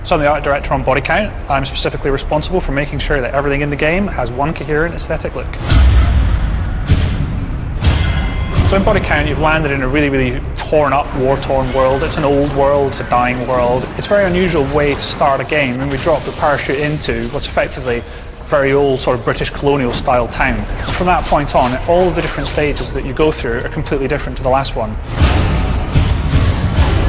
So I'm the art director on Bodycount. I'm specifically responsible for making sure that everything in the game has one coherent aesthetic look. So in Bodycount, you've landed in a really torn up, war-torn world. It's an old world, it's a dying world. It's a very unusual way to start a game, and we drop the parachute into what's effectively a very old sort of British colonial style town. And from that point on, all of the different stages that you go through are completely different to the last one.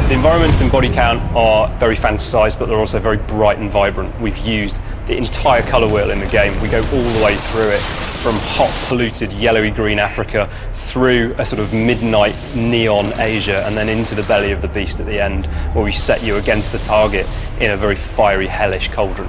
The environments in Bodycount are very fantasised, but they're also very bright and vibrant. We've used the entire colour wheel in the game. We go all the way through it, from hot, polluted, yellowy green Africa, through a sort of midnight neon Asia, and then into the belly of the beast at the end, where we set you against the target in a very fiery, hellish cauldron.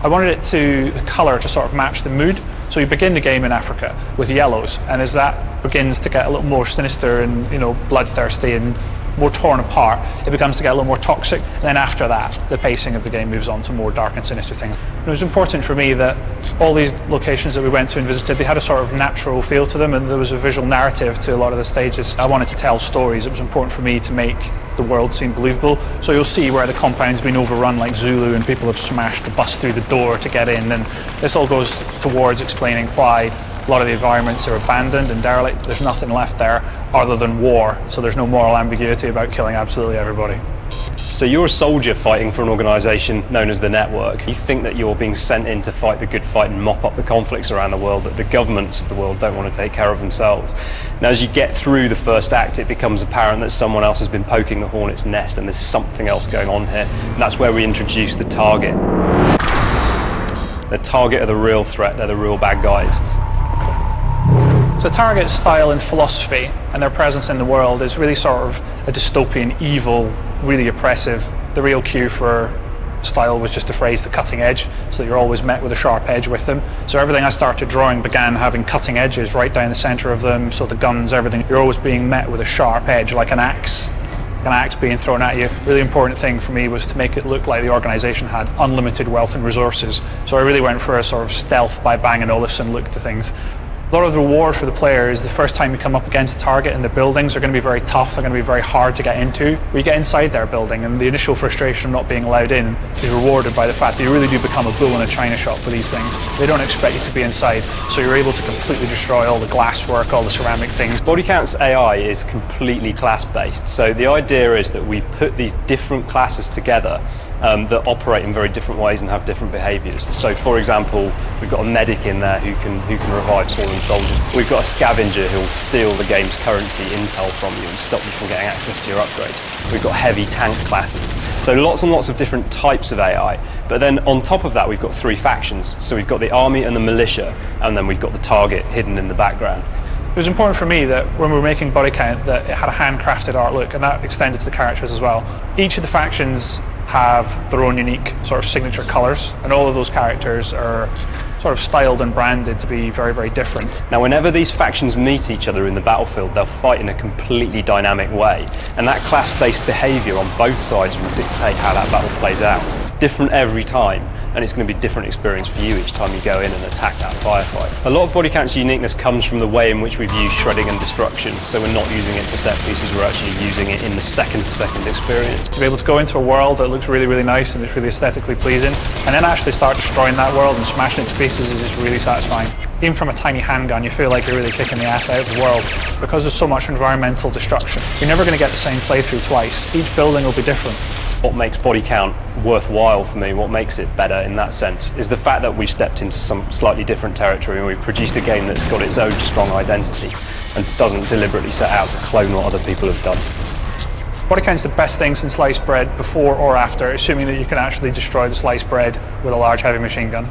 I wanted the colour to sort of match the mood. So you begin the game in Africa with yellows, and as that begins to get a little more sinister and bloodthirsty and more torn apart, it begins to get a little more toxic. And then after that, the pacing of the game moves on to more dark and sinister things. And it was important for me that all these locations that we went to and visited, they had a sort of natural feel to them, and there was a visual narrative to a lot of the stages. I wanted to tell stories. It was important for me to make the world seem believable. So you'll see where the compound's been overrun like Zulu, and people have smashed the bus through the door to get in, and this all goes towards explaining why a lot of the environments are abandoned and derelict. There's nothing left there other than war, so there's no moral ambiguity about killing absolutely everybody. So you're a soldier fighting for an organisation known as the Network. You think that you're being sent in to fight the good fight and mop up the conflicts around the world that the governments of the world don't want to take care of themselves. Now, as you get through the first act, it becomes apparent that someone else has been poking the hornet's nest, and there's something else going on here. And that's where we introduce the target. The target are the real threat, they're the real bad guys. So Target's style and philosophy and their presence in the world is really sort of a dystopian, evil, really oppressive. The real cue for style was just a phrase, the cutting edge, so that you're always met with a sharp edge with them. So everything I started drawing began having cutting edges right down the centre of them, so the guns, everything, you're always being met with a sharp edge, like an axe being thrown at you. Really important thing for me was to make it look like the organisation had unlimited wealth and resources. So I really went for a sort of stealth by Bang & Olufsen look to things. A lot of the reward for the player is the first time you come up against a target, and the buildings are going to be very tough, they're going to be very hard to get into. We get inside their building, and the initial frustration of not being allowed in is rewarded by the fact that you really do become a bull in a china shop for these things. They don't expect you to be inside, so you're able to completely destroy all the glasswork, all the ceramic things. Bodycount's AI is completely class-based, so the idea is that we've put these different classes together that operate in very different ways and have different behaviours. So, for example, we've got a medic in there who can revive fallen soldiers. We've got a scavenger who will steal the game's currency intel from you and stop you from getting access to your upgrades. We've got heavy tank classes. So lots and lots of different types of AI. But then on top of that, we've got three factions. So we've got the army and the militia, and then we've got the target hidden in the background. It was important for me that when we were making Bodycount that it had a handcrafted art look, and that extended to the characters as well. Each of the factions have their own unique sort of signature colours, and all of those characters are sort of styled and branded to be very different. Now, whenever these factions meet each other in the battlefield, they'll fight in a completely dynamic way, and that class-based behaviour on both sides will dictate how that battle plays out. It's different every time, and it's going to be a different experience for you each time you go in and attack that firefight. A lot of Bodycount's uniqueness comes from the way in which we've used shredding and destruction, so we're not using it for set pieces, we're actually using it in the second-to-second experience. To be able to go into a world that looks really nice and it's really aesthetically pleasing, and then actually start destroying that world and smashing it to pieces is just really satisfying. Even from a tiny handgun, you feel like you're really kicking the ass out of the world. Because there's so much environmental destruction, you're never going to get the same playthrough twice. Each building will be different. What makes Bodycount worthwhile for me, what makes it better in that sense, is the fact that we've stepped into some slightly different territory and we've produced a game that's got its own strong identity and doesn't deliberately set out to clone what other people have done. Bodycount's the best thing since sliced bread, before or after, assuming that you can actually destroy the sliced bread with a large heavy machine gun.